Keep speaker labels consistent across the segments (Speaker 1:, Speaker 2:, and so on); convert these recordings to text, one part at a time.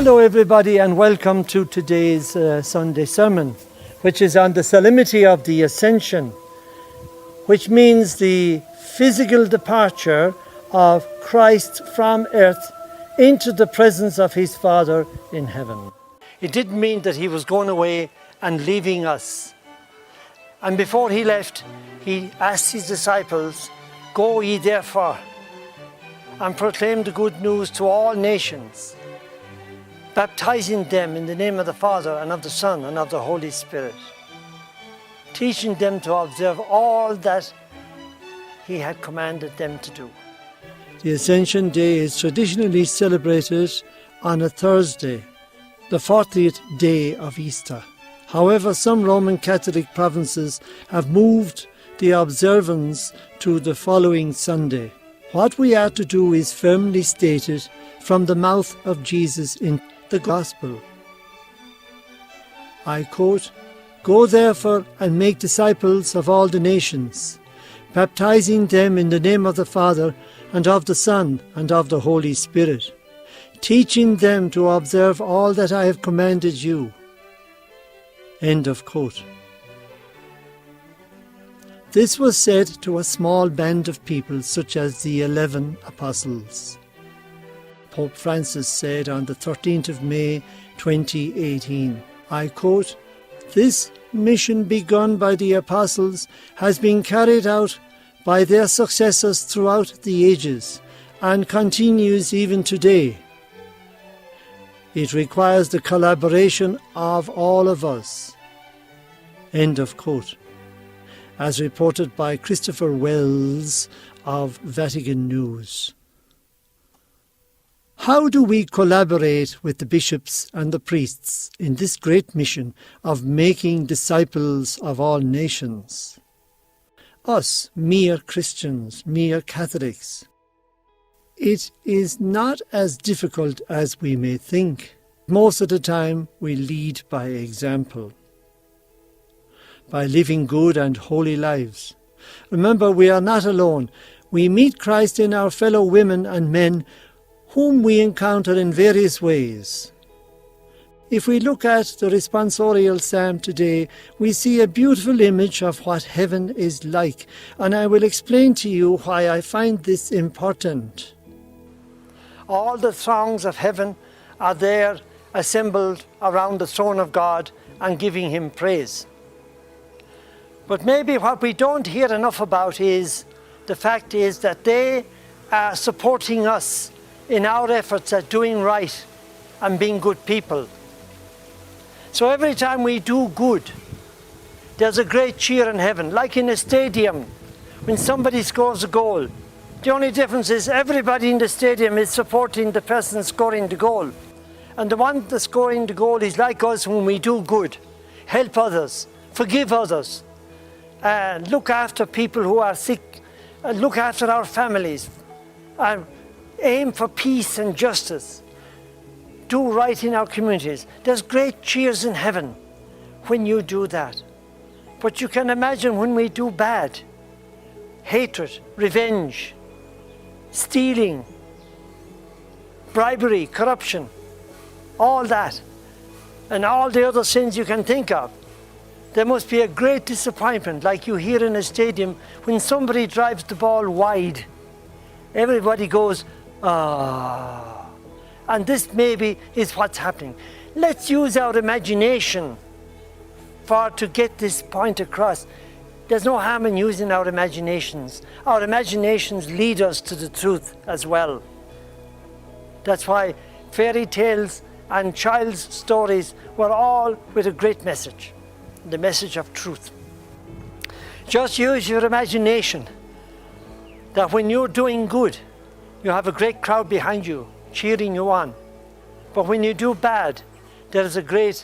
Speaker 1: Hello everybody and welcome to today's Sunday sermon, which is on the solemnity of the Ascension, which means the physical departure of Christ from earth into the presence of his Father in heaven. It didn't mean that he was going away and leaving us. And before he left, he asked his disciples, "Go ye therefore and proclaim the good news to all nations, baptizing them in the name of the Father and of the Son and of the Holy Spirit, teaching them to observe all that he had commanded them to do." The Ascension Day is traditionally celebrated on a Thursday, the 40th day of Easter. However, some Roman Catholic provinces have moved the observance to the following Sunday. What we are to do is firmly stated from the mouth of Jesus in the Gospel. I quote, "Go therefore and make disciples of all the nations, baptizing them in the name of the Father and of the Son and of the Holy Spirit, teaching them to observe all that I have commanded you." End of quote. This was said to a small band of people such as the 11 apostles. Pope Francis said on the 13th of May 2018, I quote, "This mission begun by the apostles has been carried out by their successors throughout the ages and continues even today. It requires the collaboration of all of us." End of quote. As reported by Christopher Wells of Vatican News. How do we collaborate with the bishops and the priests in this great mission of making disciples of all nations? Us, mere Christians, mere Catholics. It is not as difficult as we may think. Most of the time we lead by example, by living good and holy lives. Remember, we are not alone. We meet Christ in our fellow women and men whom we encounter in various ways. If we look at the responsorial psalm today, we see a beautiful image of what heaven is like, and I will explain to you why I find this important. All the throngs of heaven are there assembled around the throne of God and giving him praise. But maybe what we don't hear enough about is the fact is that they are supporting us in our efforts at doing right and being good people. So every time we do good, there's a great cheer in heaven, like in a stadium when somebody scores a goal. The only difference is everybody in the stadium is supporting the person scoring the goal. And the one that's scoring the goal is like us when we do good, help others, forgive others, look after people who are sick, look after our families, aim for peace and justice, do right in our communities. There's great cheers in heaven when you do that. But you can imagine when we do bad, hatred, revenge, stealing, bribery, corruption, all that, and all the other sins you can think of. There must be a great disappointment, like you hear in a stadium when somebody drives the ball wide. Everybody goes, "Ah." And this maybe is what's happening. Let's use our imagination to get this point across. There's no harm in using our imaginations. Our imaginations lead us to the truth as well. That's why fairy tales and child's stories were all with a great message. The message of truth. Just use your imagination that when you're doing good, you have a great crowd behind you, cheering you on. But when you do bad, there is a great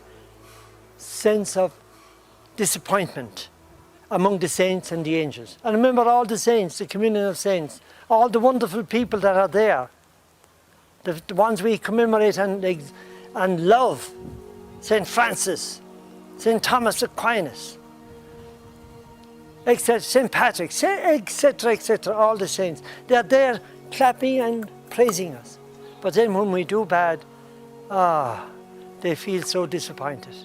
Speaker 1: sense of disappointment among the saints and the angels. And remember all the saints, the communion of saints, all the wonderful people that are there, the ones we commemorate and love, St. Francis, St. Thomas Aquinas, St. Patrick, etc., etc., all the saints. They're there clapping and praising us. But then when we do bad, they feel so disappointed.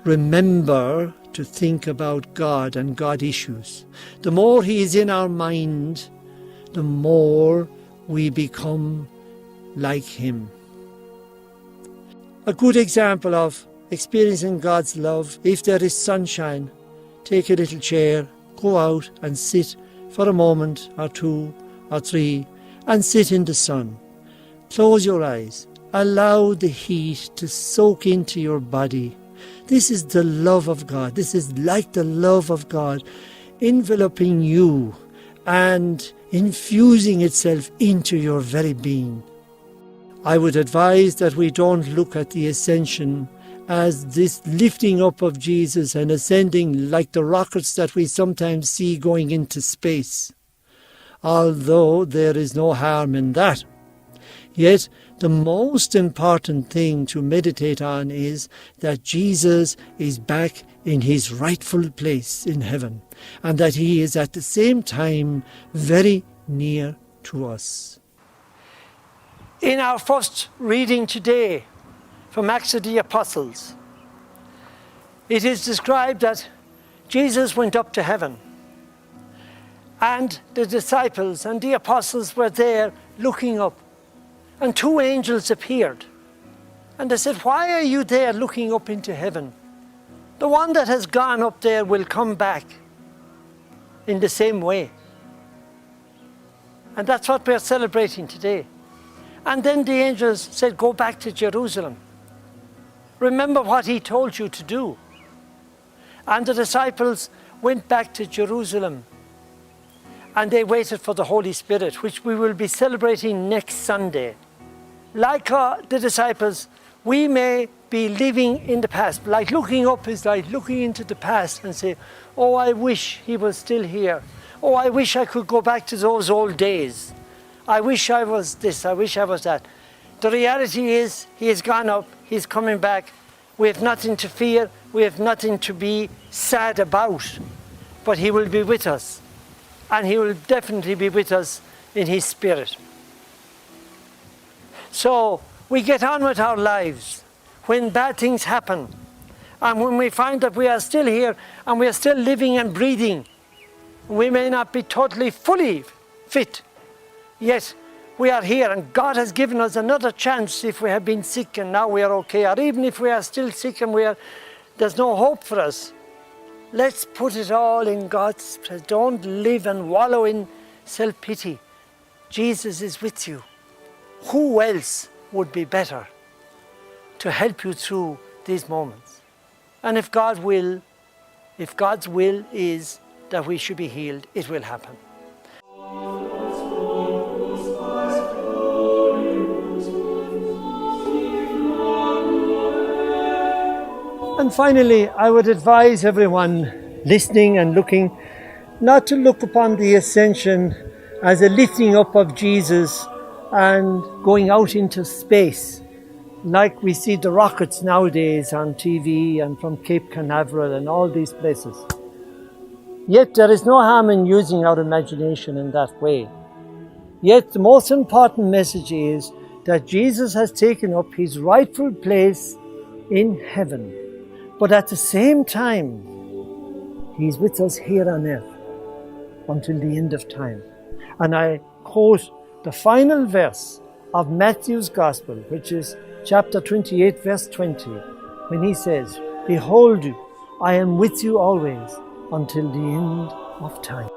Speaker 1: Remember to think about God and God issues. The more He is in our mind, the more we become like Him. A good example of experiencing God's love, if there is sunshine, take a little chair, go out and sit for a moment or two or three and sit in the sun. Close your eyes. Allow the heat to soak into your body. This is the love of God. This is like the love of God enveloping you and infusing itself into your very being. I would advise that we don't look at the Ascension as this lifting up of Jesus and ascending like the rockets that we sometimes see going into space. Although there is no harm in that. Yet the most important thing to meditate on is that Jesus is back in His rightful place in heaven, and that He is at the same time very near to us. In our first reading today from Acts of the Apostles, it is described that Jesus went up to heaven, and the disciples and the apostles were there looking up, and two angels appeared, and they said, "Why are you there looking up into heaven? The one that has gone up there will come back in the same way." And that's what we're celebrating today. And then the angels said, "Go back to Jerusalem. Remember what He told you to do." And the disciples went back to Jerusalem, and they waited for the Holy Spirit, which we will be celebrating next Sunday. Like the disciples, we may be living in the past. Like looking up is like looking into the past and say, "Oh, I wish He was still here. Oh, I wish I could go back to those old days. I wish I was this, I wish I was that." The reality is, He has gone up, He's coming back. We have nothing to fear, we have nothing to be sad about. But He will be with us, and He will definitely be with us in His Spirit. So we get on with our lives when bad things happen, and when we find that we are still here and we are still living and breathing. We may not be totally fully fit, yet we are here, and God has given us another chance if we have been sick and now we are okay, or even if we are still sick and there's no hope for us. Let's put it all in God's presence. Don't live and wallow in self-pity. Jesus is with you. Who else would be better to help you through these moments? And if God's will is that we should be healed, it will happen. And finally, I would advise everyone listening and looking not to look upon the Ascension as a lifting up of Jesus and going out into space, like we see the rockets nowadays on TV and from Cape Canaveral and all these places. Yet there is no harm in using our imagination in that way. Yet the most important message is that Jesus has taken up His rightful place in heaven. But at the same time, He's with us here on earth until the end of time. And I quote the final verse of Matthew's Gospel, which is chapter 28, verse 20, when He says, "Behold, I am with you always until the end of time."